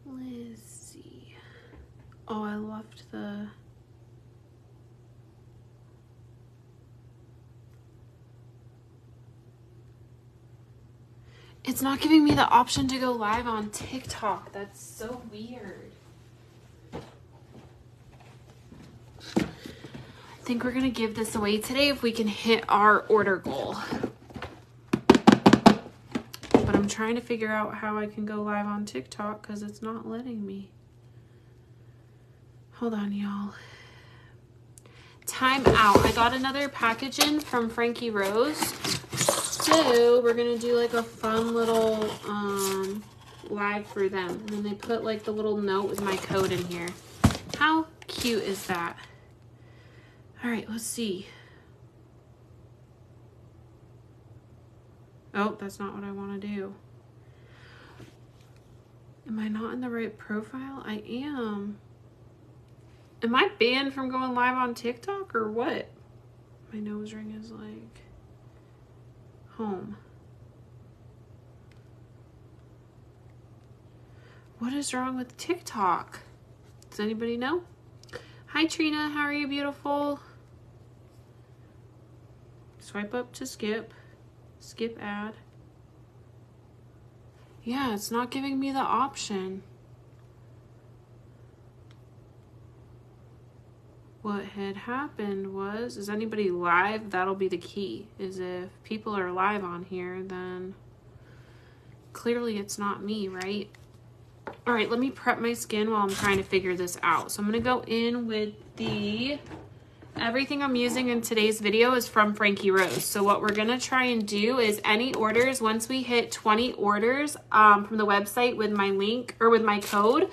Let's see. Oh, I left the... It's not giving me the option to go live on TikTok. That's so weird. I think we're gonna give this away today if we can hit our order goal. But I'm trying to figure out how I can go live on TikTok because it's not letting me. Hold on, y'all. Time out. I got another package in from Frankie Rose. So we're gonna do like a fun little live for them. And then they put like the little note with my code in here. How cute is that? All right, let's see. Oh, that's not what I want to do. Am I not in the right profile? I am. Am I banned from going live on TikTok or what? My nose ring is like home. What is wrong with TikTok? Does anybody know? Hi Trina, how are you, beautiful? Swipe up to skip. Skip ad. Yeah, it's not giving me the option. What had happened was, is anybody live? That'll be the key. Is if people are live on here, then clearly it's not me, right? All right, let me prep my skin while I'm trying to figure this out. So I'm gonna go in with the, everything I'm using in today's video is from Frankie Rose. So what we're gonna try and do is any orders, once we hit 20 orders from the website with my link or with my code,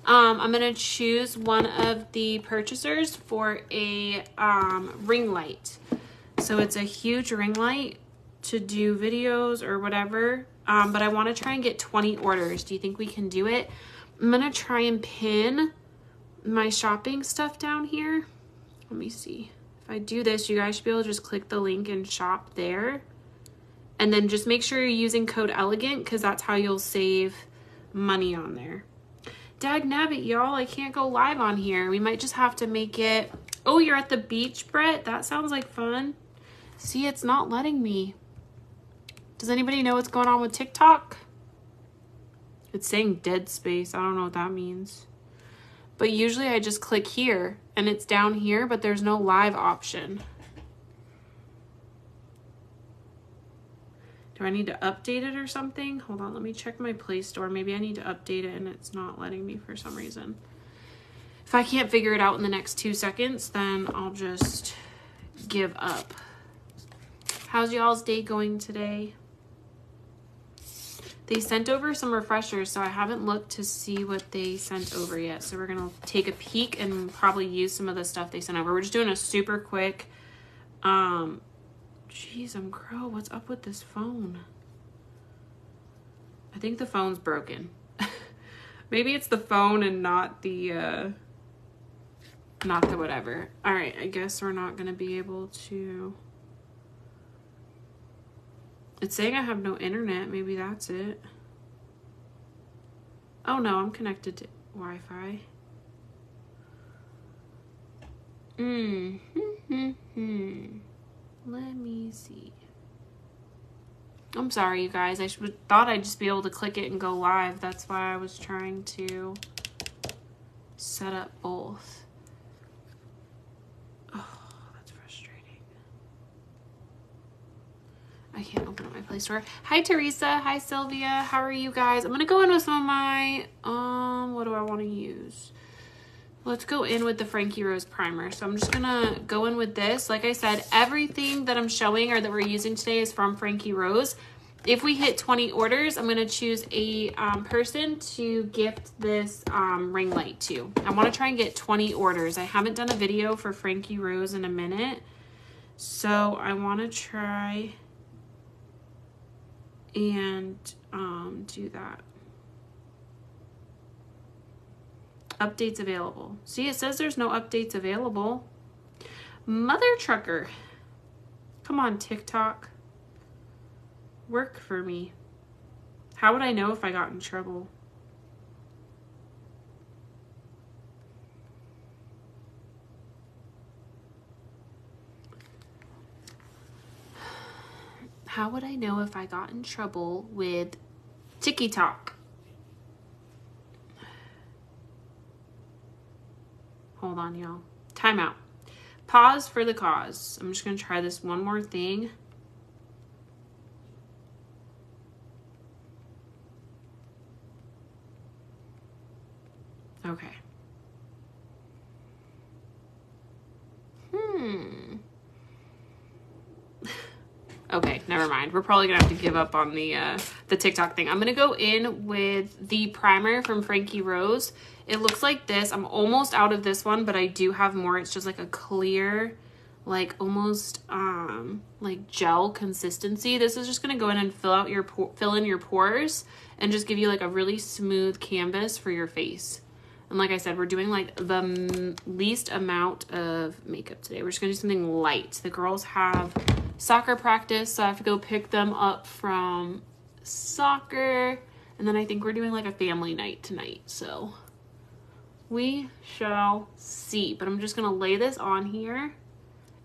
I'm gonna choose one of the purchasers for a ring light. So it's a huge ring light to do videos or whatever, but I wanna try and get 20 orders. Do you think we can do it? I'm gonna try and pin my shopping stuff down here. Let me see. If I do this, you guys should be able to just click the link and shop there. And then just make sure you're using code ELEGANT because that's how you'll save money on there. Dagnabbit, y'all, I can't go live on here. We might just have to make it... Oh, you're at the beach, Brett? That sounds like fun. See, it's not letting me. Does anybody know what's going on with TikTok? It's saying dead space. I don't know what that means. But usually I just click here and it's down here, but there's no live option. Do I need to update it or something? Hold on, let me check my Play Store. Maybe I need to update it and it's not letting me for some reason. If I can't figure it out in the next 2 seconds, then I'll just give up. How's y'all's day going today? They sent over some refreshers, so I haven't looked to see what they sent over yet. So we're gonna take a peek and probably use some of the stuff they sent over. We're just doing a super quick, Jeez, Crow, what's up with this phone? I think the phone's broken. Maybe it's the phone and not the whatever. All right, I guess we're not gonna be able to. It's saying I have no internet. Maybe that's it. Oh no, I'm connected to Wi-Fi. Let me see. I'm sorry, you guys. I thought I'd just be able to click it and go live. That's why I was trying to set up both. Oh, that's frustrating. I can't open up my Play Store. Hi, Teresa. Hi, Sylvia. How are you guys? I'm going to go in with some of my, what do I want to use? Let's go in with the Frankie Rose primer. So I'm just gonna go in with this. Like I said, everything that I'm showing or that we're using today is from Frankie Rose. If we hit 20 orders, I'm gonna choose a person to gift this ring light to. I wanna try and get 20 orders. I haven't done a video for Frankie Rose in a minute. So I wanna try and do that. Updates available. See, it says there's no updates available. Mother trucker. Come on, TikTok. Work for me. How would I know if I got in trouble? How would I know if I got in trouble with TikTok? Hold on, y'all. Time out. Pause for the cause. I'm just going to try this one more thing. Okay. Okay, never mind. We're probably gonna have to give up on the TikTok thing. I'm gonna go in with the primer from Frankie Rose. It looks like this. I'm almost out of this one, but I do have more. It's just like a clear, like almost like gel consistency. This is just gonna go in and fill in your pores and just give you like a really smooth canvas for your face. And like I said, we're doing like the least amount of makeup today. We're just gonna do something light. The girls have soccer practice, so I have to go pick them up from soccer. And then I think we're doing like a family night tonight. So we shall see. But I'm just gonna lay this on here.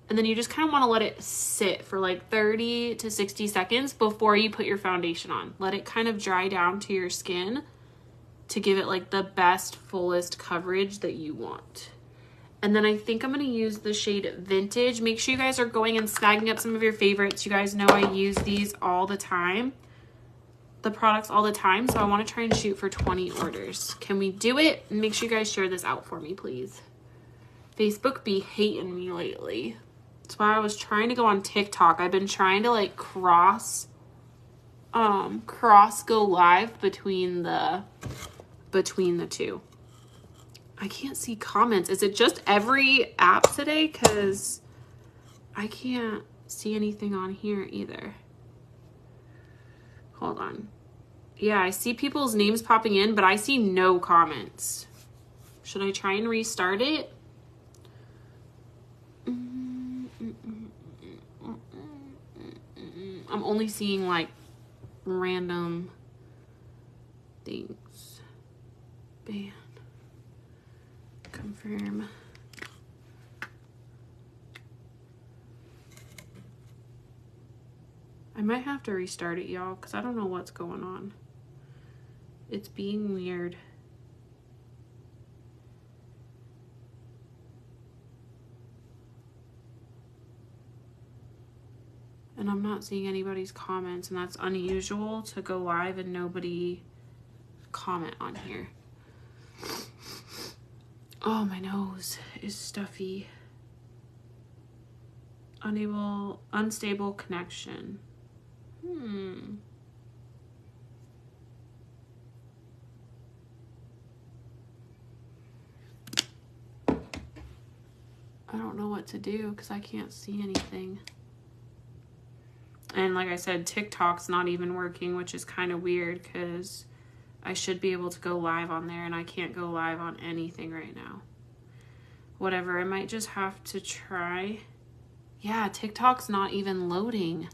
And then you just kind of want to let it sit for like 30 to 60 seconds before you put your foundation on. Let it kind of dry down to your skin to give it like the best, fullest coverage that you want. And then I think I'm going to use the shade Vintage. Make sure you guys are going and snagging up some of your favorites. You guys know I use these all the time. The products all the time. So I want to try and shoot for 20 orders. Can we do it? And make sure you guys share this out for me, please. Facebook be hating me lately. That's why I was trying to go on TikTok. I've been trying to like cross go live between the two. I can't see comments. Is it just every app today? Because I can't see anything on here either. Hold on. Yeah, I see people's names popping in, but I see no comments. Should I try and restart it? I'm only seeing like random things. Ban. Confirm. I might have to restart it, y'all, because I don't know what's going on. It's being weird. And I'm not seeing anybody's comments, and that's unusual to go live and nobody comment on here. Oh, my nose is stuffy. Unstable connection. I don't know what to do because I can't see anything. And like I said, TikTok's not even working, which is kind of weird because I should be able to go live on there and I can't go live on anything right now. Whatever, I might just have to try. Yeah, TikTok's not even loading.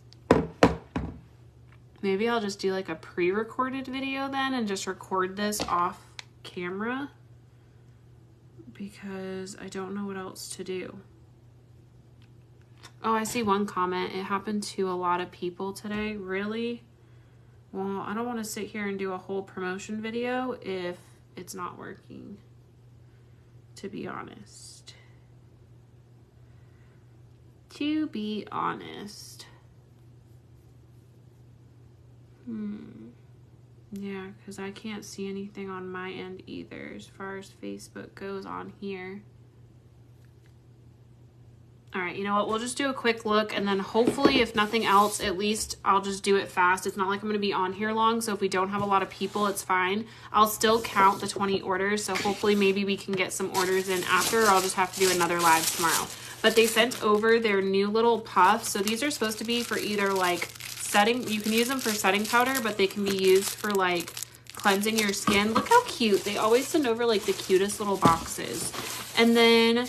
Maybe I'll just do like a pre-recorded video then and just record this off camera because I don't know what else to do. Oh, I see one comment. It happened to a lot of people today. Really? Well, I don't want to sit here and do a whole promotion video if it's not working, to be honest. To be honest. Yeah, because I can't see anything on my end either as far as Facebook goes on here. All right, you know what? We'll just do a quick look, and then hopefully, if nothing else, at least I'll just do it fast. It's not like I'm going to be on here long, so if we don't have a lot of people, it's fine. I'll still count the 20 orders, so hopefully maybe we can get some orders in after, or I'll just have to do another live tomorrow. But they sent over their new little puffs, so these are supposed to be for either, like, setting. You can use them for setting powder, but they can be used for, like, cleansing your skin. Look how cute. They always send over, like, the cutest little boxes. And then...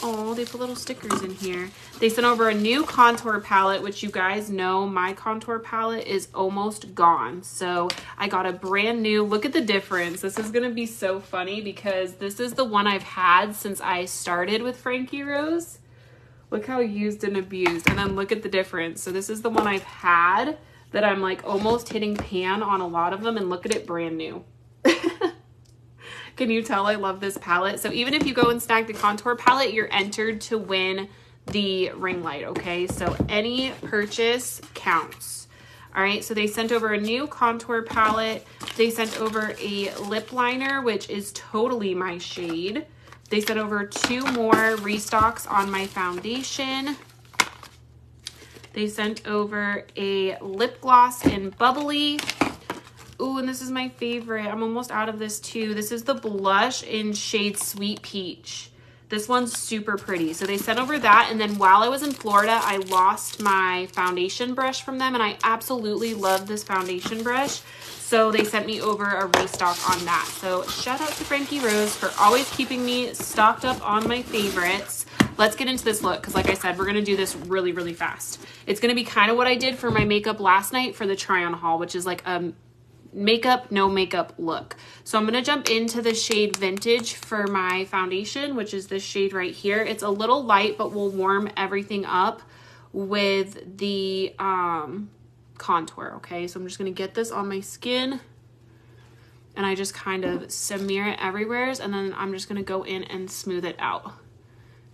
oh, they put little stickers in here. They sent over a new contour palette, which you guys know my contour palette is almost gone. So I got a brand new, look at the difference. This is going to be so funny because this is the one I've had since I started with Frankie Rose, Look how used and abused. And then look at the difference. So this is the one I've had that I'm like almost hitting pan on a lot of them, and look at it, brand new. Can you tell I love this palette? So even if you go and snag the contour palette, you're entered to win the ring light, okay? So any purchase counts. All right, so they sent over a new contour palette. They sent over a lip liner, which is totally my shade. They sent over 2 more restocks on my foundation. They sent over a lip gloss in Bubbly. Ooh, and this is my favorite. I'm almost out of this too. This is the blush in shade Sweet Peach. This one's super pretty. So they sent over that, and then while I was in Florida, I lost my foundation brush from them, and I absolutely love this foundation brush. So they sent me over a restock on that. So shout out to Frankie Rose for always keeping me stocked up on my favorites. Let's get into this look, because like I said, we're going to do this really, really fast. It's going to be kind of what I did for my makeup last night for the try-on haul, which is like a makeup, no makeup look. So I'm going to jump into the shade Vintage for my foundation, which is this shade right here. It's a little light, but will warm everything up with the contour, okay? So I'm just going to get this on my skin, and I just kind of smear it everywhere, and then I'm just going to go in and smooth it out.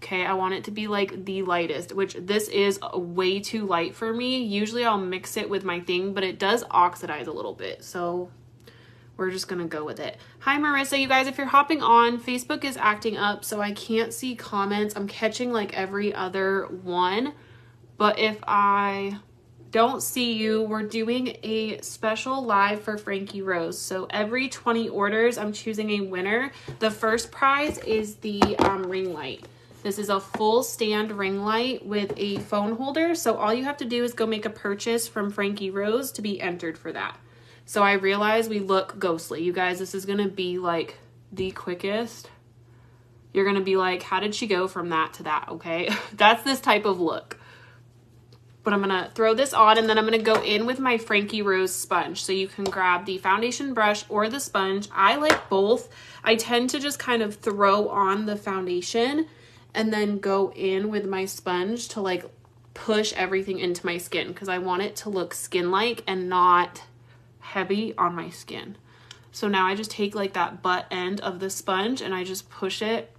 Okay, I want it to be like the lightest, which this is way too light for me. Usually I'll mix it with my thing, but it does oxidize a little bit. So we're just gonna go with it. Hi Marissa, you guys, if you're hopping on, Facebook is acting up, so I can't see comments. I'm catching like every other one, but if I don't see you, we're doing a special live for Frankie Rose. So every 20 orders, I'm choosing a winner. The first prize is the ring light. This is a full stand ring light with a phone holder. So all you have to do is go make a purchase from Frankie Rose to be entered for that. So I realize we look ghostly. You guys, this is going to be like the quickest. You're going to be like, how did she go from that to that? Okay. That's this type of look. But I'm going to throw this on, and then I'm going to go in with my Frankie Rose sponge. So you can grab the foundation brush or the sponge. I like both. I tend to just kind of throw on the foundation and then go in with my sponge to like push everything into my skin, because I want it to look skin-like and not heavy on my skin. So now I just take like that butt end of the sponge and I just push it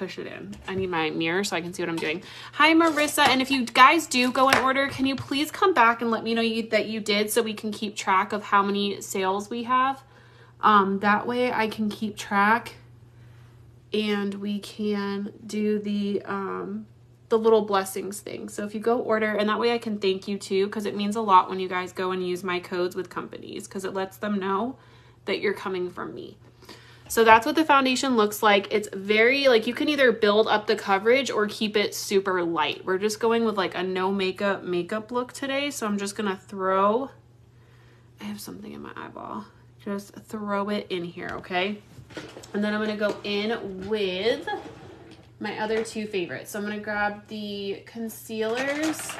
in. I need my mirror so I can see what I'm doing. Hi Marissa, and if you guys do go and order, can you please come back and let me know that you did, so we can keep track of how many sales we have. That way I can keep track, and we can do the little blessings thing. So if you go order, and that way I can thank you too, because it means a lot when you guys go and use my codes with companies, because it lets them know that you're coming from me. So that's what the foundation looks like. It's very, like, you can either build up the coverage or keep it super light. We're just going with like a no makeup look today. So I'm just gonna throw, I have something in my eyeball. Just throw it in here, okay? And then I'm gonna go in with my other 2 favorites. So I'm gonna grab the concealers.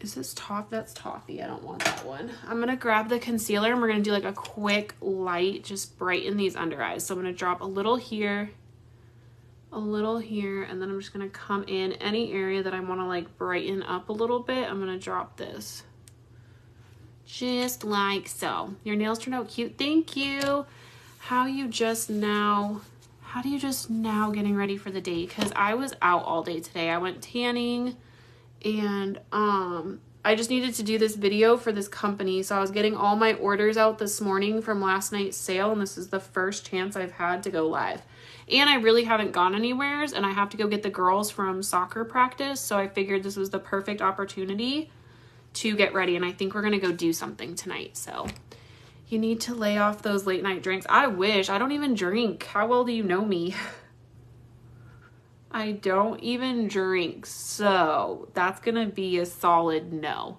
Is this toffee? That's toffee. I don't want that one. I'm gonna grab the concealer, and we're gonna do like a quick light, just brighten these under eyes. So I'm gonna drop a little here, and then I'm just gonna come in any area that I wanna like brighten up a little bit. I'm gonna drop this. Just like so. Your nails turned out cute. Thank you. How do you just now getting ready for the day? Because I was out all day today. I went tanning, and I just needed to do this video for this company. So I was getting all my orders out this morning from last night's sale, and this is the first chance I've had to go live. And I really haven't gone anywheres, and I have to go get the girls from soccer practice. So I figured this was the perfect opportunity to get ready, and I think we're gonna go do something tonight. So you need to lay off those late night drinks. I wish. I don't even drink. How well do you know me? I don't even drink, so that's gonna be a solid no.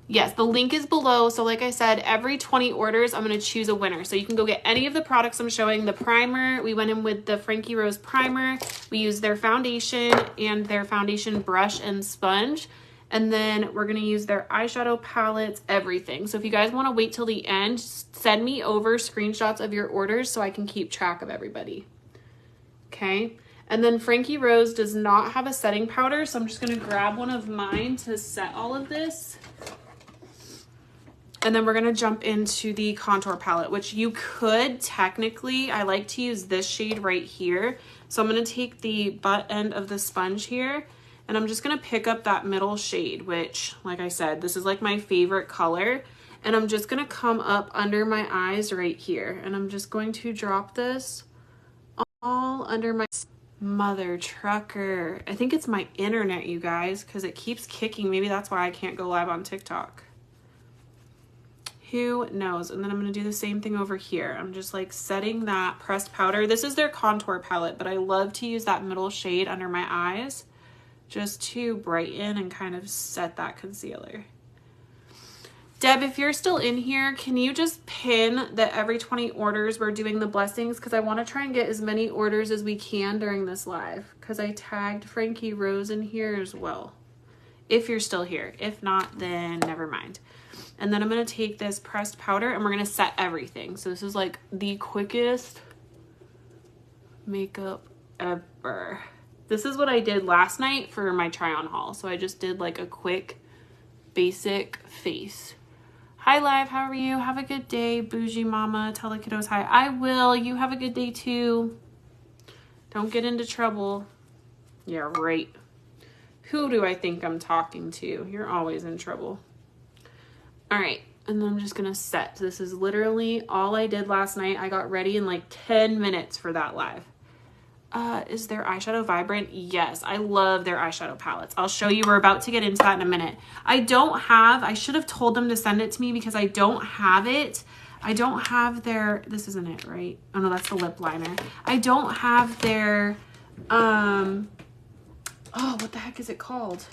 Yes, the link is below. So like I said, every 20 orders, I'm gonna choose a winner. So you can go get any of the products I'm showing. The primer, we went in with the Frankie Rose primer. We used their foundation and their foundation brush and sponge. And then we're gonna use their eyeshadow palettes, everything. So if you guys wanna wait till the end, send me over screenshots of your orders so I can keep track of everybody. Okay, And then Frankie Rose does not have a setting powder, so I'm just going to grab one of mine to set all of this. And then we're going to jump into the contour palette, which you could technically, I like to use this shade right here. So I'm going to take the butt end of the sponge here, and I'm just going to pick up that middle shade, which, like I said, this is like my favorite color. And I'm just going to come up under my eyes right here. And I'm just going to drop this all under my mother trucker. I think it's my internet, you guys, because it keeps kicking. Maybe that's why I can't go live on TikTok. Who knows? And then I'm going to do the same thing over here. I'm just like setting that pressed powder. This is their contour palette, but I love to use that middle shade under my eyes just to brighten and kind of set that concealer. Deb, if you're still in here, can you just pin that every 20 orders we're doing the blessings? Because I want to try and get as many orders as we can during this live. Because I tagged Frankie Rose in here as well. If you're still here. If not, then never mind. And then I'm going to take this pressed powder and we're going to set everything. So this is like the quickest makeup ever. This is what I did last night for my try on haul. So I just did like a quick basic face. Hi Live, how are you? Have a good day. Bougie Mama, tell the kiddos hi. I will. You have a good day too. Don't get into trouble. Yeah, right. Who do I think I'm talking to? You're always in trouble. All right, and then I'm just gonna set. This is literally all I did last night. I got ready in like 10 minutes for that live. Is their eyeshadow vibrant? Yes, I love their eyeshadow palettes. I'll show you. We're about to get into that in a minute. I should have told them to send it to me because I don't have it. I don't have their, this isn't it, right? Oh no, that's the lip liner. I don't have their, oh, what the heck is it called?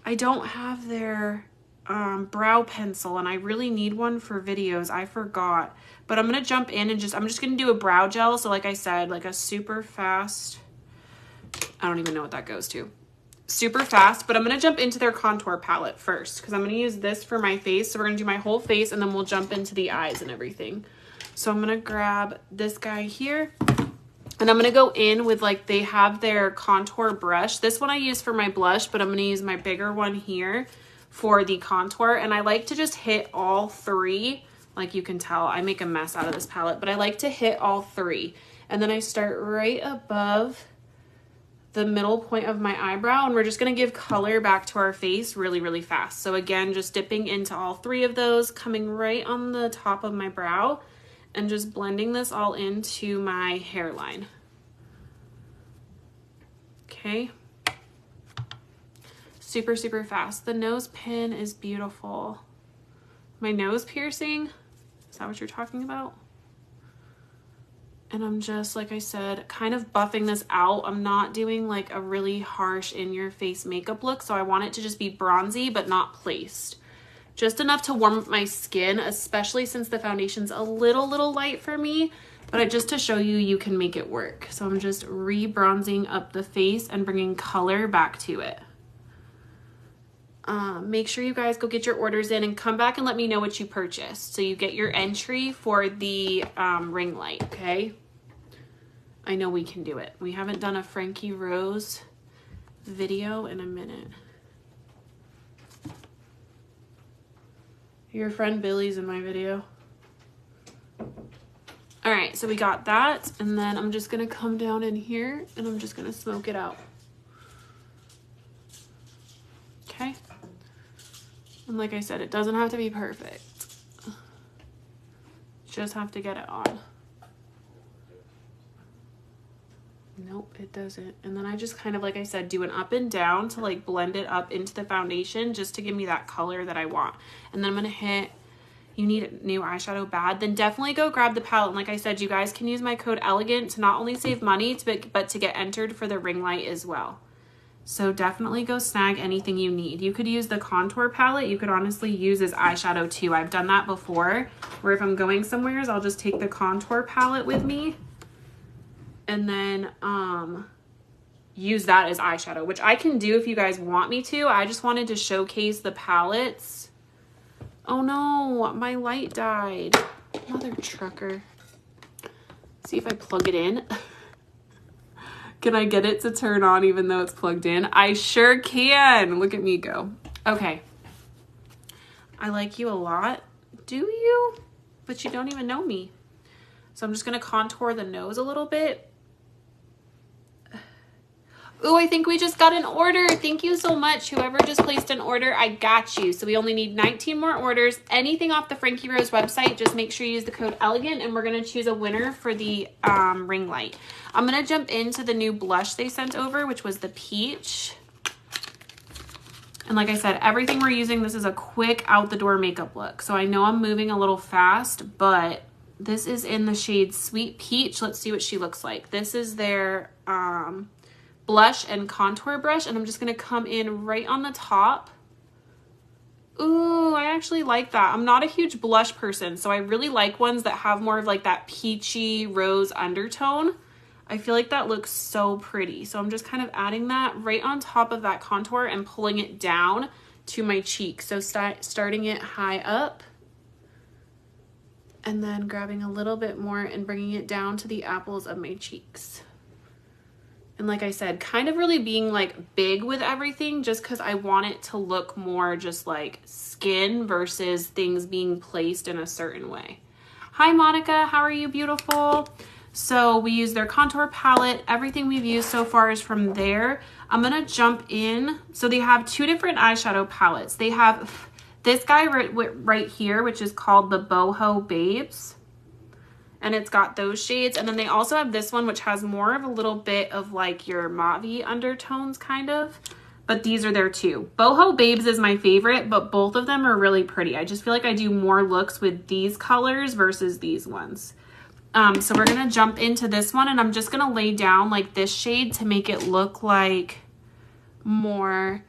I don't have their brow pencil, and I really need one for videos. I forgot. But I'm going to jump in and I'm just going to do a brow gel. So like I said, like a super fast, I don't even know what that goes to. Super fast, but I'm going to jump into their contour palette first because I'm going to use this for my face. So we're going to do my whole face and then we'll jump into the eyes and everything. So I'm going to grab this guy here and I'm going to go in with like, they have their contour brush. This one I use for my blush, but I'm going to use my bigger one here for the contour. And I like to just hit all three. Like you can tell, I make a mess out of this palette, but I like to hit all three. And then I start right above the middle point of my eyebrow, and we're just gonna give color back to our face really, really fast. So again, just dipping into all three of those, coming right on the top of my brow, and just blending this all into my hairline. Okay. Super, super fast. The nose pin is beautiful. My nose piercing, is that what you're talking about? And I'm just, like I said, kind of buffing this out. I'm not doing like a really harsh in-your-face makeup look, so I want it to just be bronzy but not placed. Just enough to warm up my skin, especially since the foundation's a little light for me, but just to show you, you can make it work. So I'm just re-bronzing up the face and bringing color back to it. Make sure you guys go get your orders in and come back and let me know what you purchased. So you get your entry for the ring light, okay? I know we can do it. We haven't done a Frankie Rose video in a minute. Your friend Billy's in my video. All right, so we got that. And then I'm just gonna come down in here and I'm just gonna smoke it out. Okay. And like I said, it doesn't have to be perfect. Just have to get it on. Nope, it doesn't. And then I just kind of, like I said, do an up and down to like blend it up into the foundation just to give me that color that I want. And then I'm going to hit, you need a new eyeshadow bad, then definitely go grab the palette. And like I said, you guys can use my code ELEGANT to not only save money, but to get entered for the ring light as well. So definitely go snag anything you need. You could use the contour palette. You could honestly use as eyeshadow too. I've done that before, where if I'm going somewhere, I'll just take the contour palette with me and then use that as eyeshadow, which I can do if you guys want me to. I just wanted to showcase the palettes. Oh no, my light died. Mother trucker. See if I plug it in. Can I get it to turn on even though it's plugged in? I sure can. Look at me go. Okay. I like you a lot. Do you? But you don't even know me. So I'm just going to contour the nose a little bit. Oh, I think we just got an order. Thank you so much. Whoever just placed an order, I got you. So we only need 19 more orders. Anything off the Frankie Rose website, just make sure you use the code ELEGANT, and we're going to choose a winner for the ring light. I'm going to jump into the new blush they sent over, which was the peach. And like I said, everything we're using, this is a quick out the door makeup look. So I know I'm moving a little fast, but this is in the shade Sweet Peach. Let's see what she looks like. This is their blush and contour brush, and I'm just going to come in right on the top. Ooh, I actually like that. I'm not a huge blush person, so I really like ones that have more of like that peachy rose undertone. I feel like that looks so pretty. So I'm just kind of adding that right on top of that contour and pulling it down to my cheek. So starting it high up and then grabbing a little bit more and bringing it down to the apples of my cheeks. And like I said, kind of really being like big with everything just because I want it to look more just like skin versus things being placed in a certain way. Hi, Monica. How are you, beautiful? So we use their contour palette. Everything we've used so far is from there. I'm going to jump in. So they have two different eyeshadow palettes. They have this guy right here, which is called the Boho Babes. And it's got those shades. And then they also have this one, which has more of a little bit of like your mauve-y undertones kind of. But these are their two. Boho Babes is my favorite, but both of them are really pretty. I just feel like I do more looks with these colors versus these ones. So we're going to jump into this one, and I'm just going to lay down like this shade to make it look like more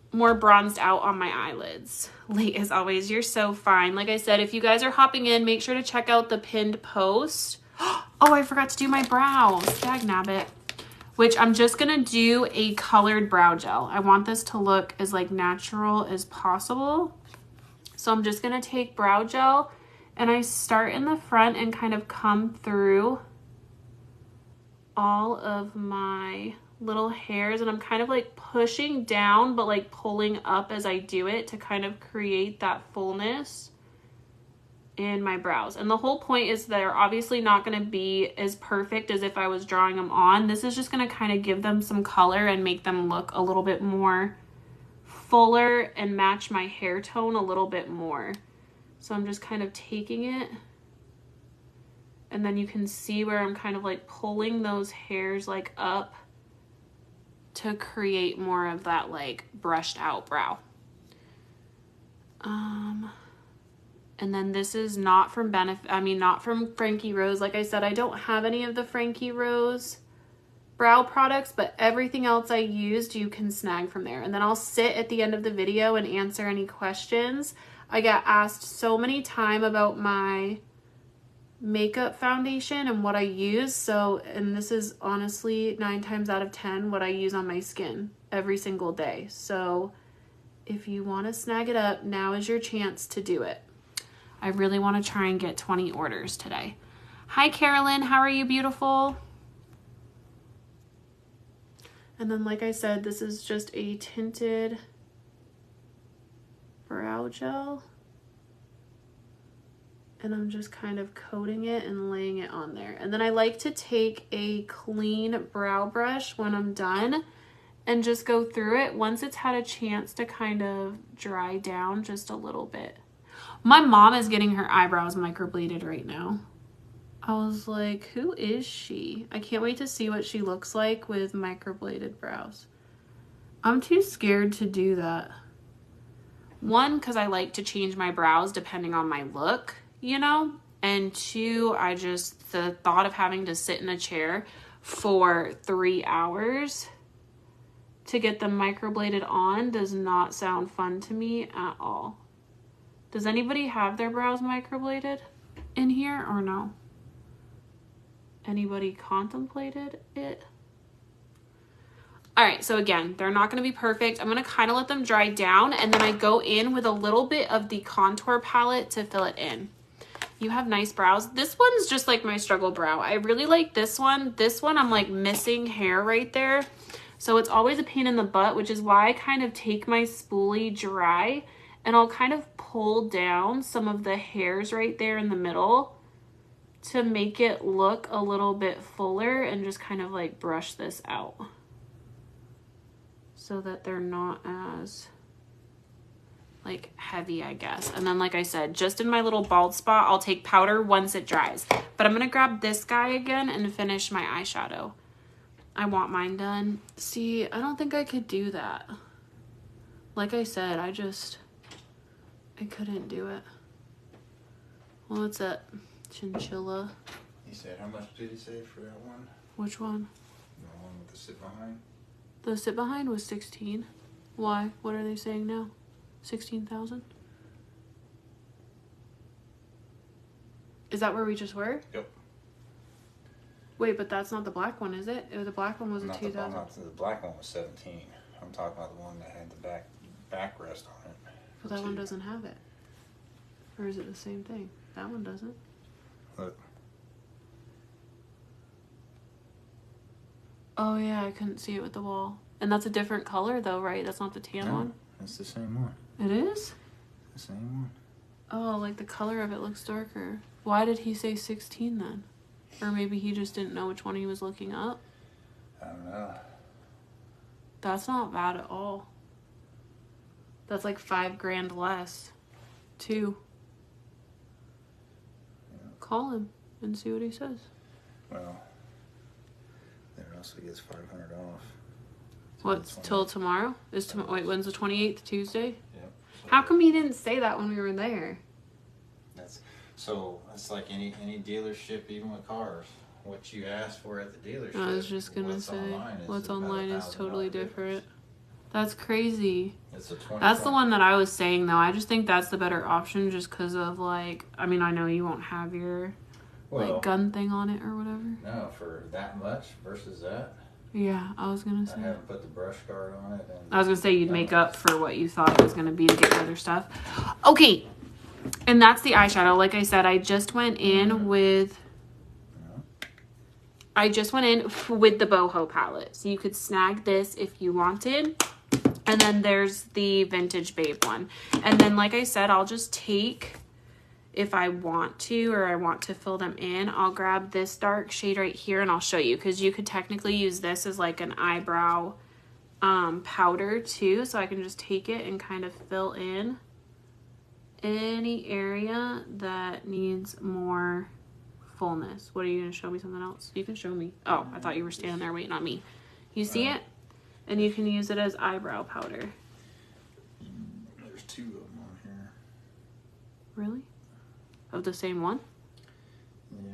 bronzed out on my eyelids. Late as always, you're so fine. Like I said, if you guys are hopping in, make sure to check out the pinned post. Oh, I forgot to do my brows. Dagnabbit. Which I'm just going to do a colored brow gel. I want this to look as like natural as possible. So I'm just going to take brow gel, and I start in the front and kind of come through all of my little hairs, and I'm kind of like pushing down but like pulling up as I do it to kind of create that fullness in my brows. And the whole point is they're obviously not going to be as perfect as if I was drawing them on. This is just going to kind of give them some color and make them look a little bit more fuller and match my hair tone a little bit more. So I'm just kind of taking it, and then you can see where I'm kind of like pulling those hairs like up to create more of that like brushed out brow. And then this is not from not from Frankie Rose. Like I said, I don't have any of the Frankie Rose brow products, but everything else I used you can snag from there. And then I'll sit at the end of the video and answer any questions. I got asked so many times about my makeup foundation and what I use. And this is honestly 9 times out of 10 what I use on my skin every single day. So if you want to snag it up, now is your chance to do it. I really want to try and get 20 orders today. Hi, Carolyn. How are you, beautiful? And then, like I said, this is just a tinted brow gel, and I'm just kind of coating it and laying it on there. And then I like to take a clean brow brush when I'm done and just go through it once it's had a chance to kind of dry down just a little bit. My mom is getting her eyebrows microbladed right now. I was like, who is she? I can't wait to see what she looks like with microbladed brows. I'm too scared to do that. One, because I like to change my brows depending on my look, you know? And two, the thought of having to sit in a chair for 3 hours to get them microbladed on does not sound fun to me at all. Does anybody have their brows microbladed in here or no? Anybody contemplated it? All right, so again, they're not going to be perfect. I'm going to kind of let them dry down, and then I go in with a little bit of the contour palette to fill it in. You have nice brows. This one's just like my struggle brow. I really like this one. This one, I'm like missing hair right there. So it's always a pain in the butt, which is why I kind of take my spoolie dry and I'll kind of pull down some of the hairs right there in the middle to make it look a little bit fuller and just kind of like brush this out so that they're not as like heavy, I guess. And then like I said, just in my little bald spot, I'll take powder once it dries. But I'm gonna grab this guy again and finish my eyeshadow. I want mine done. See, I don't think I could do that. Like I said, I couldn't do it. Well, it's a chinchilla. He said, how much did he say for that one? Which one? The one with the sit behind? The sit behind was 16. Why? What are they saying now? 16,000? Is that where we just were? Yep. Wait, but that's not the black one, is it? The black one was a 2,000. The black one was 17. I'm talking about the one that had the backrest on it. But that one doesn't have it. Or is it the same thing? That one doesn't. Look. Oh yeah, I couldn't see it with the wall. And that's a different color though, right? That's not the tan one? It's the same one. It is? The same one. Oh, like the color of it looks darker. Why did he say 16 then? Or maybe he just didn't know which one he was looking up? I don't know. That's not bad at all. That's like $5,000 less. Too. Yeah. Call him and see what he says. Well, then it also gets $500 off. What's till tomorrow? Wait, when's the 28th? Tuesday? Yep. So How come he didn't say that when we were there? So it's like any dealership, even with cars. What you ask for at the dealership. I was just gonna say, what's online is totally different. difference. That's crazy. It's a 20. That's the one that I was saying though. I just think that's the better option just because of like, I mean, I know you won't have your like gun thing on it or whatever. No, for that much versus that. Yeah, I was gonna say. I haven't put the brush guard on it. I was gonna say you'd make up for what you thought it was gonna be to get other stuff. Okay, and that's the eyeshadow. Like I said, I just went in with. I just went in with the boho palette, so you could snag this if you wanted. And then there's the Vintage Babe one. And then, like I said, I'll just take, if I want to or I want to fill them in, I'll grab this dark shade right here and I'll show you. Because you could technically use this as like an eyebrow powder too. So I can just take it and kind of fill in any area that needs more fullness. What are you going to show me? Something else? You can show me. Oh, I thought you were standing there waiting on me. You see it? And you can use it as eyebrow powder. There's 2 of them on here. Really? Of the same one? Yeah.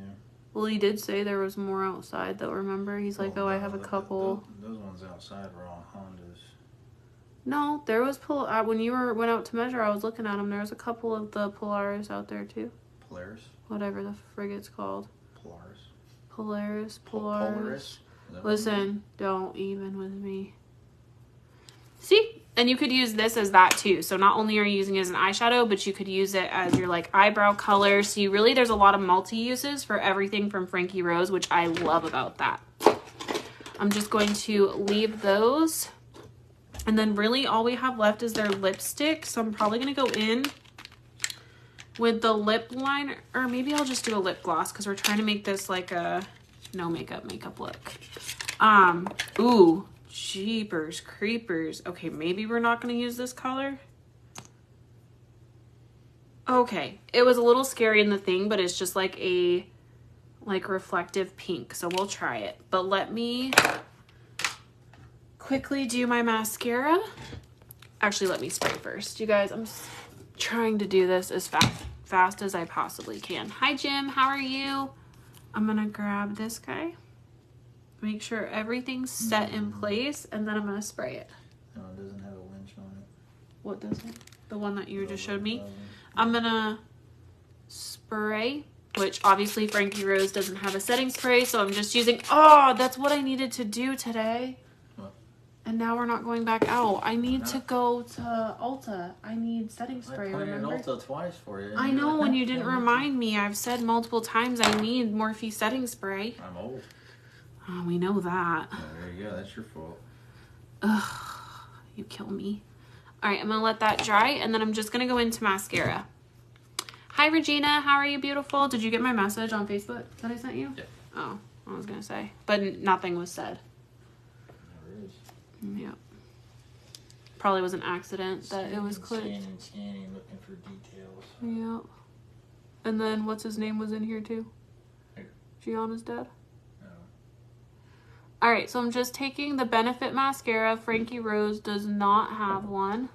Well, he did say there was more outside though, remember? He's like, oh, I have a couple. Those ones outside were all Hondas. No, there was, when you went out to measure, I was looking at them. There was a couple of the Polaris out there too. Polaris? Whatever the frig it's called. Polaris? Polaris. Listen, don't even with me. See? And you could use this as that too. So not only are you using it as an eyeshadow, but you could use it as your like eyebrow color. So you really, there's a lot of multi-uses for everything from Frankie Rose, which I love about that. I'm just going to leave those. And then really all we have left is their lipstick. So I'm probably going to go in with the lip liner, or maybe I'll just do a lip gloss because we're trying to make this like a no makeup look. Ooh, jeepers creepers. Okay, maybe we're not going to use this color. Okay, it was a little scary in the thing, but it's just like a reflective pink, so we'll try it. But let me quickly do my mascara. Actually, let me spray first. You guys, I'm just trying to do this as fast as I possibly can. Hi, Jim. How are you? I'm going to grab this guy. Make sure everything's set in place, and then I'm going to spray it. No, it doesn't have a winch on it. What doesn't? The one that you just showed me? I'm going to spray, which obviously Frankie Rose doesn't have a setting spray, so I'm just using... Oh, that's what I needed to do today. What? And now we're not going back out. I need to go to Ulta. I need setting spray, I pointed remember? Ulta twice for you. I know, and you didn't remind me. I've said multiple times I need Morphe setting spray. I'm old. Oh, we know that. Oh, there you go. That's your fault. Ugh, you kill me. All right, I'm going to let that dry, and then I'm just going to go into mascara. Hi, Regina. How are you, beautiful? Did you get my message on Facebook that I sent you? Yeah. Oh, I was going to say. But nothing was said. There is. Yep. Probably was an accident that it was clicked. Scanning, looking for details. Yep. And then what's his name was in here too? Who? Gianna's dad. No. All right, so I'm just taking the Benefit mascara. Frankie Rose does not have one.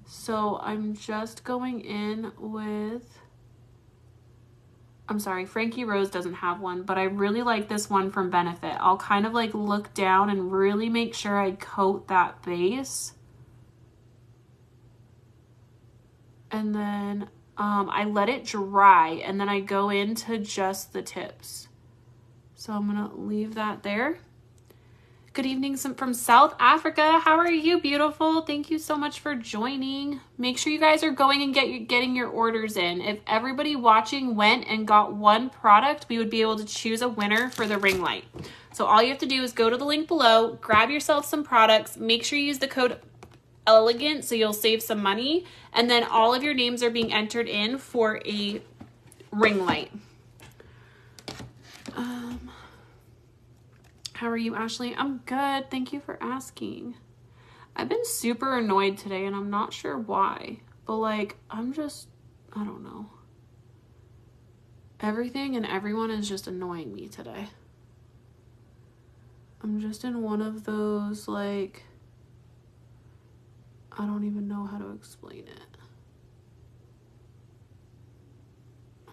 So I'm just going in with... I'm sorry, Frankie Rose doesn't have one, but I really like this one from Benefit. I'll kind of like look down and really make sure I coat that base. And then I let it dry, and then I go into just the tips. So I'm going to leave that there. Good evening from South Africa. How are you, beautiful? Thank you so much for joining. Make sure you guys are going and getting your orders in. If everybody watching went and got one product, we would be able to choose a winner for the ring light. So all you have to do is go to the link below, grab yourself some products, make sure you use the code ELEGANT so you'll save some money, and then all of your names are being entered in for a ring light. How are you, Ashley? I'm good. Thank you for asking. I've been super annoyed today, and I'm not sure why. But, like, I don't know. Everything and everyone is just annoying me today. I'm just in one of those, like... I don't even know how to explain it.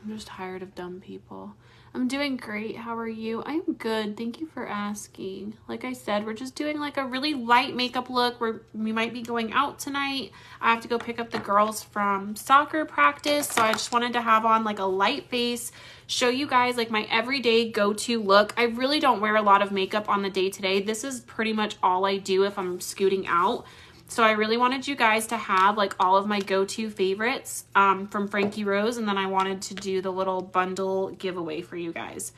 I'm just tired of dumb people. I'm doing great. How are you? I'm good. Thank you for asking. Like I said, we're just doing like a really light makeup look. We might be going out tonight. I have to go pick up the girls from soccer practice. So I just wanted to have on like a light face, show you guys like my everyday go-to look. I really don't wear a lot of makeup on the day-to-day. This is pretty much all I do if I'm scooting out. So I really wanted you guys to have like all of my go-to favorites from Frankie Rose, and then I wanted to do the little bundle giveaway for you guys.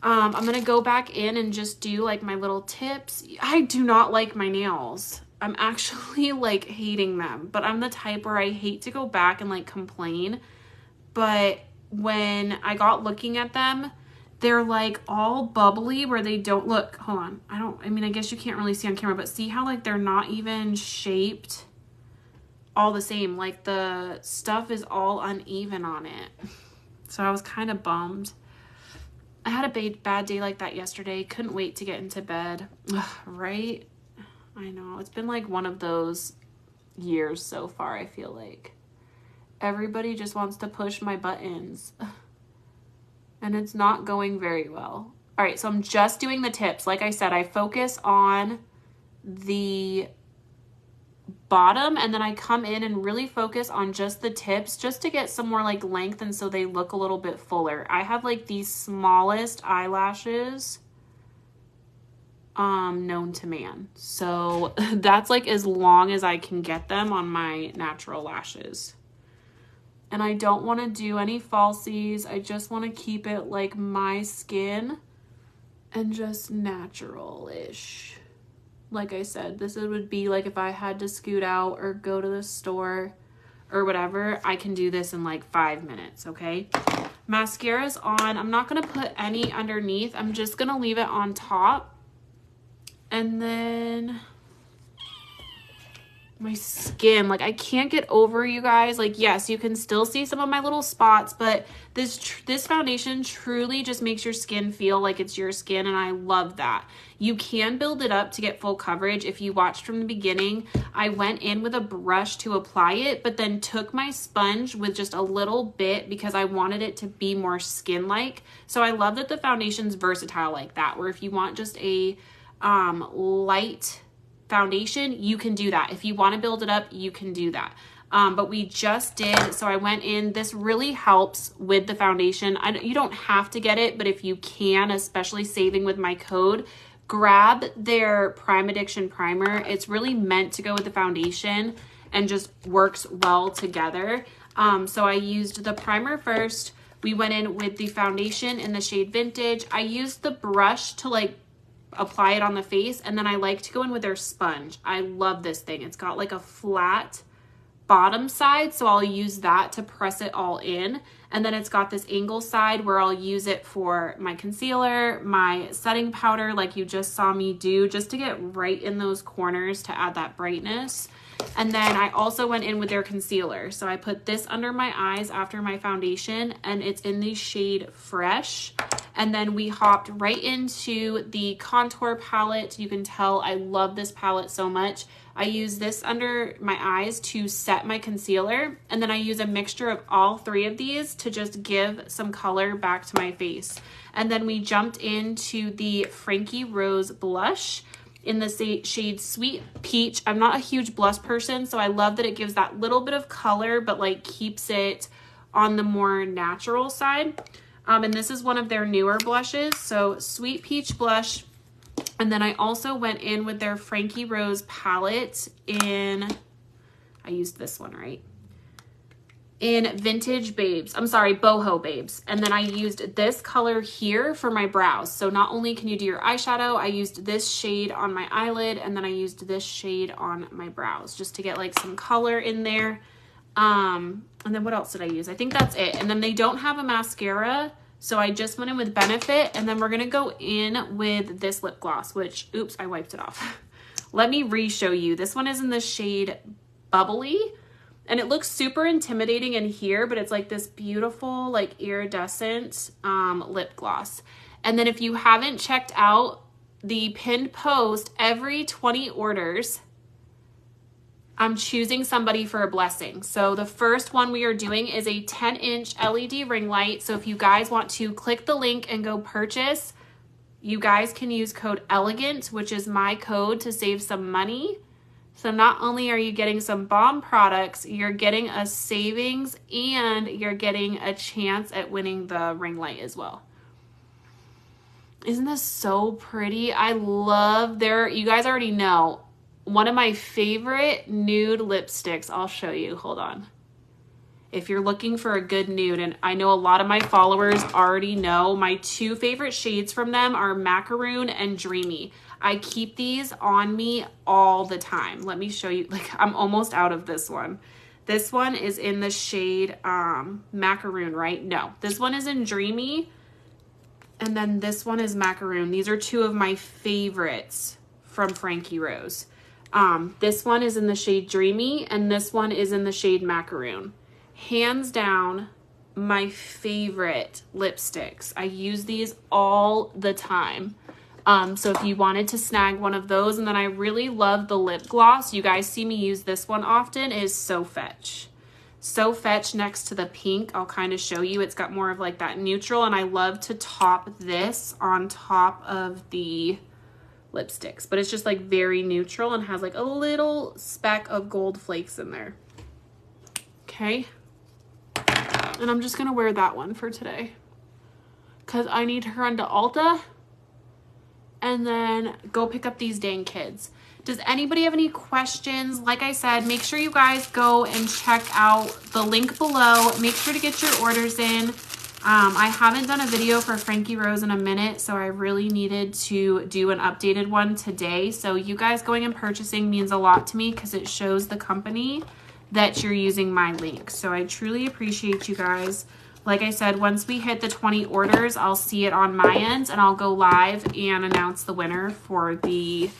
I'm going to go back in and just do like my little tips. I do not like my nails. I'm actually like hating them, but I'm the type where I hate to go back and like complain. But when I got looking at them, they're like all bubbly where they don't look, hold on. I mean, I guess you can't really see on camera, but see how like they're not even shaped all the same. Like the stuff is all uneven on it. So I was kind of bummed. I had a bad day like that yesterday. Couldn't wait to get into bed. Ugh, right? I know. It's been like one of those years so far, I feel like. Everybody just wants to push my buttons. And it's not going very well. All right, so I'm just doing the tips. Like I said, I focus on the bottom, and then I come in and really focus on just the tips just to get some more like length and so they look a little bit fuller. I have like the smallest eyelashes known to man. So that's like as long as I can get them on my natural lashes. And I don't want to do any falsies. I just want to keep it like my skin and just natural-ish. Like I said, this would be like if I had to scoot out or go to the store or whatever, I can do this in like 5 minutes, okay? Mascara's on. I'm not going to put any underneath. I'm just going to leave it on top. And then... my skin, like I can't get over, you guys. Like, yes, you can still see some of my little spots, but this foundation truly just makes your skin feel like it's your skin, and I love that. You can build it up to get full coverage. If you watched from the beginning, I went in with a brush to apply it, but then took my sponge with just a little bit because I wanted it to be more skin-like. So I love that the foundation's versatile like that, where if you want just a light foundation, you can do that. If you want to build it up, you can do that. But we just did, so I went in. This really helps with the foundation. You don't have to get it, but if you can, especially saving with my code, grab their Prime Addiction Primer. It's really meant to go with the foundation and just works well together. So I used the primer first. We went in with the foundation in the shade Vintage. I used the brush to like apply it on the face, and then I like to go in with their sponge. I love this thing. It's got like a flat bottom side, so I'll use that to press it all in. And then it's got this angle side where I'll use it for my concealer, my setting powder, like you just saw me do, just to get right in those corners to add that brightness. And then I also went in with their concealer. So I put this under my eyes after my foundation, and it's in the shade Fresh. And then we hopped right into the contour palette. You can tell I love this palette so much. I use this under my eyes to set my concealer, and then I use a mixture of all three of these to just give some color back to my face. And then we jumped into the Frankie Rose blush in the shade Sweet Peach. I'm not a huge blush person, so I love that it gives that little bit of color, but like keeps it on the more natural side. And this is one of their newer blushes, so Sweet Peach blush. And then I also went in with their Frankie Rose palette in, I used this one, right? In Vintage Babes. I'm sorry, Boho Babes. And then I used this color here for my brows. So not only can you do your eyeshadow, I used this shade on my eyelid, and then I used this shade on my brows just to get like some color in there. And then what else did I use? I think that's it. And then they don't have a mascara, so I just went in with Benefit, and then we're gonna go in with this lip gloss, which, oops, I wiped it off. Let me re-show you. This one is in the shade Bubbly, and it looks super intimidating in here, but it's like this beautiful, like iridescent lip gloss. And then if you haven't checked out the pinned post, every 20 orders, I'm choosing somebody for a blessing. So the first one we are doing is a 10-inch LED ring light. So if you guys want to click the link and go purchase, you guys can use code ELEGANT, which is my code, to save some money. So not only are you getting some bomb products, you're getting a savings, and you're getting a chance at winning the ring light as well. Isn't this so pretty? I love their, you guys already know, one of my favorite nude lipsticks. I'll show you, hold on. If you're looking for a good nude, and I know a lot of my followers already know, my two favorite shades from them are Macaroon and Dreamy. I keep these on me all the time. Let me show you, like I'm almost out of this one. This one is in the shade Macaroon, right? No, this one is in Dreamy, and then this one is Macaroon. These are two of my favorites from Frankie Rose. This one is in the shade Dreamy, and this one is in the shade Macaroon. Hands down, my favorite lipsticks. I use these all the time. So if you wanted to snag one of those, and then I really love the lip gloss. You guys see me use this one often, is So Fetch. So Fetch next to the pink. I'll kind of show you. It's got more of like that neutral, and I love to top this on top of the lipsticks, but it's just like very neutral and has like a little speck of gold flakes in there. Okay. And I'm just gonna wear that one for today because I need to run to Ulta and then go pick up these dang kids. Does anybody have any questions? Like I said, make sure you guys go and check out the link below. Make sure to get your orders in. I haven't done a video for Frankie Rose in a minute, so I really needed to do an updated one today. So you guys going and purchasing means a lot to me because it shows the company that you're using my link. So I truly appreciate you guys. Like I said, once we hit the 20 orders, I'll see it on my end, and I'll go live and announce the winner for the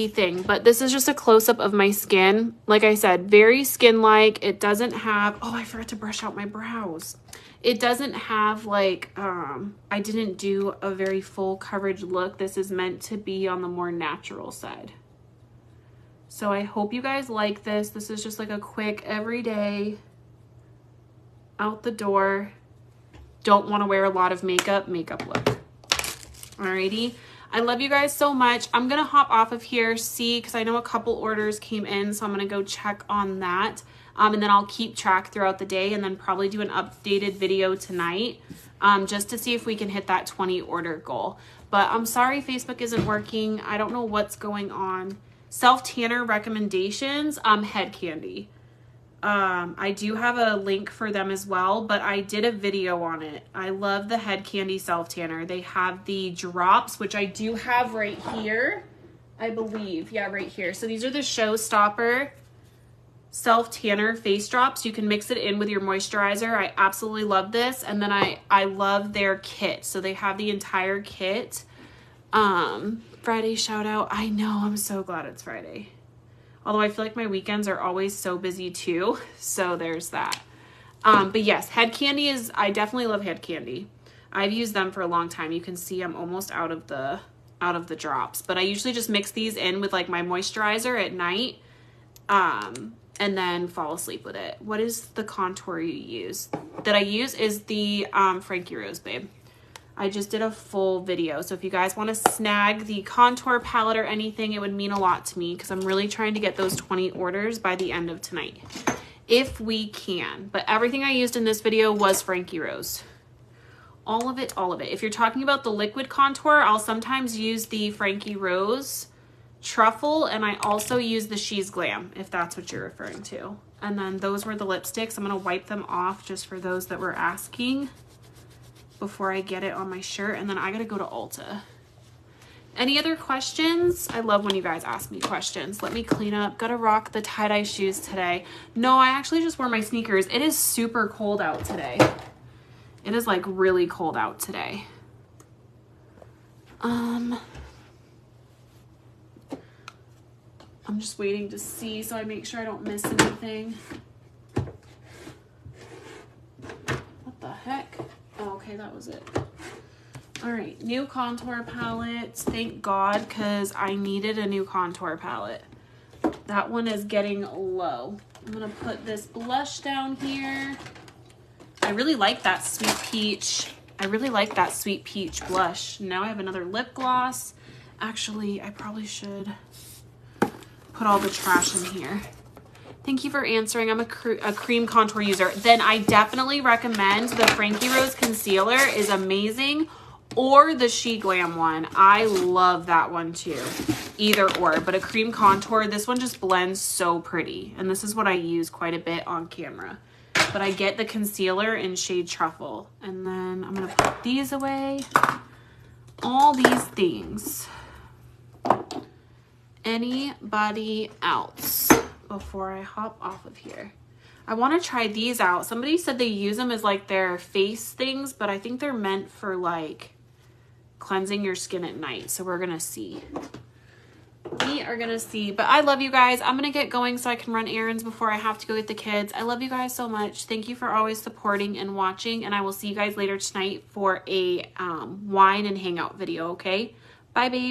thing. But this is just a close-up of my skin. Like I said, very skin-like. It doesn't have, oh, I forgot to brush out my brows. It doesn't have like, I didn't do a very full coverage look. This is meant to be on the more natural side. So I hope you guys like this. This is just like a quick everyday out the door, don't want to wear a lot of makeup look. Alrighty. I love you guys so much. I'm going to hop off of here, see, because I know a couple orders came in, so I'm going to go check on that. And then I'll keep track throughout the day and then probably do an updated video tonight just to see if we can hit that 20 order goal. but I'm sorry Facebook isn't working. I don't know what's going on. Self tanner recommendations, Head Candy. I do have a link for them as well, but I did a video on it. I love the Head Candy self tanner. They have the drops, which I do have right here, I believe. Yeah, right here. So these are the Showstopper self tanner face drops. You can mix it in with your moisturizer. I absolutely love this. And then I love their kit. So they have the entire kit. Friday shout out. I know, I'm so glad it's Friday. Although I feel like my weekends are always so busy too. So there's that. But yes, Head Candy is, I definitely love Head Candy. I've used them for a long time. You can see I'm almost out of the drops, but I usually just mix these in with like my moisturizer at night. And then fall asleep with it. What is the contour you use? That I use is the Frankie Rose, babe. I just did a full video. So if you guys want to snag the contour palette or anything, it would mean a lot to me because I'm really trying to get those 20 orders by the end of tonight. If we can. But everything I used in this video was Frankie Rose. All of it, all of it. If you're talking about the liquid contour, I'll sometimes use the Frankie Rose Truffle, and I also use the She's Glam, if that's what you're referring to. And then those were the lipsticks. I'm going to wipe them off just for those that were asking before I get it on my shirt. And then I got to go to Ulta. Any other questions? I love when you guys ask me questions. Let me clean up. Gotta rock the tie-dye shoes today. No, I actually just wore my sneakers. It is super cold out today. It is like really cold out today. I'm just waiting to see so I make sure I don't miss anything. What the heck? Oh, okay, that was it. All right, new contour palettes. Thank God, because I needed a new contour palette. That one is getting low. I'm gonna put this blush down here. I really like that Sweet Peach. I really like that Sweet Peach blush. Now I have another lip gloss. Actually, I probably should put all the trash in here. Thank you for answering. I'm a cream contour user. Then I definitely recommend the Frankie Rose concealer is amazing, or the She Glam one. I love that one too. Either or, but a cream contour, this one just blends so pretty. And this is what I use quite a bit on camera. But I get the concealer in shade Truffle. And then I'm gonna put these away. All these things. Anybody else before I hop off of here? I want to try these out. Somebody said they use them as like their face things, but I think they're meant for like cleansing your skin at night. So we're gonna see. We are gonna see. But I love you guys. I'm gonna get going so I can run errands before I have to go get the kids. I love you guys so much. Thank you for always supporting and watching, and I will see you guys later tonight for a wine and hangout video. Okay, bye babe.